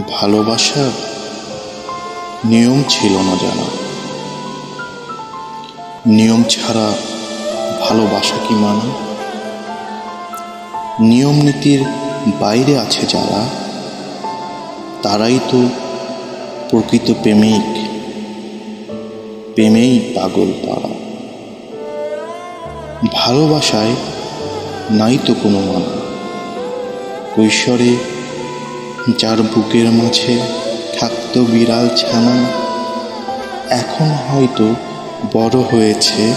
ভালোবাসার নিয়ম ছিল না জানা। নিয়ম ছাড়া ভালোবাসা কি মানা? নিয়ম নীতির বাইরে আছে যারা, তারাই তো প্রকৃত প্রেমিক, প্রেমেই পাগল তারা। ভালোবাসায় নাই তো কোনো মানা। কৈশোরে যার বুকের মাঝে থাকতো বিড়াল ছানা, এখন হয়তো বড় হয়েছে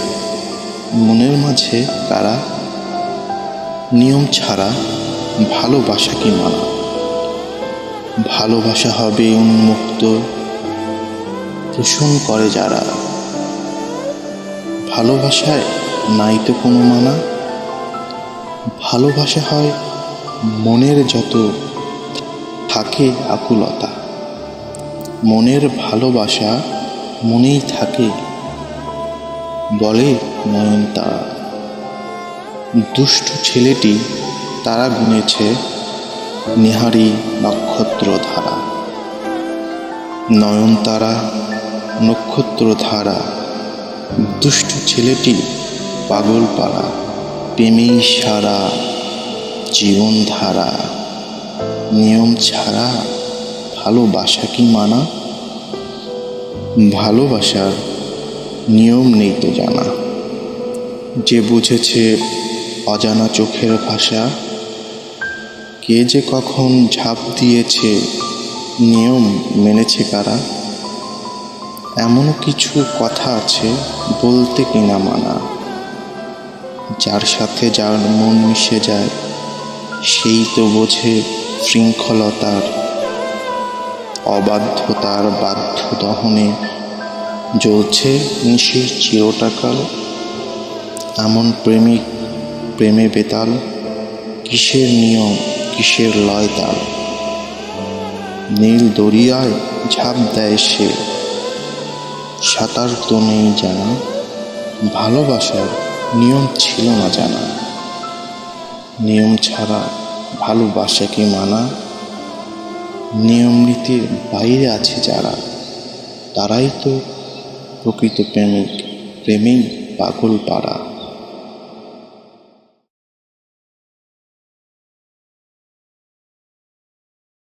মনের মাঝে কারা। নিয়ম ছাড়া ভালোবাসা কি মানা? ভালোবাসা হবে উন্মুক্ত, পোষণ করে যারা। ভালোবাসায় নাই তো কোনো মানা। ভালোবাসা হয় মনের যত থাকে আকুলতা। মনের ভালোবাসা মনেই থাকে বলে নয়নতারা। দুষ্ট ছেলেটি তারা গুনেছে নেহারি নক্ষত্র ধারা। নয়নতারা নক্ষত্র ধারা, দুষ্ট ছেলেটি পাগল পাড়া। প্রেমেই সারা জীবন ধারা। নিয়ম ছাড়া ভালোবাসা কি মানা? ভালোবাসার নিয়ম নেই তো জানা। যে বুঝেছে অজানা চোখের ভাষা, কে যে কখন ঝাঁপ দিয়েছে নিয়ম মেনেছে কারা। এমনও কিছু কথা আছে বলতে কিনা মানা। যার সাথে যার মন মিশে যায়, সেই তো বোঝে শৃঙ্খলতার অবাধ্যতার বাধ্য দহনে জ্বলছে নিশির চিরটাকাল। এমন প্রেমিক প্রেমে বেতাল, কিসের নিয়ম কিসের লয় তাল। নীল দরিয়ায় ঝাঁপ দেয় সে, সাঁতার তো নেই জানা। ভালোবাসার নিয়ম ছিল না জানা। নিয়ম ছাড়া ভালোবাসা কি মানা? নিয়ম নীতির বাইরে আছে যারা, তারাই তো প্রকৃত প্রেমিক, প্রেমেই পাগল পাড়া।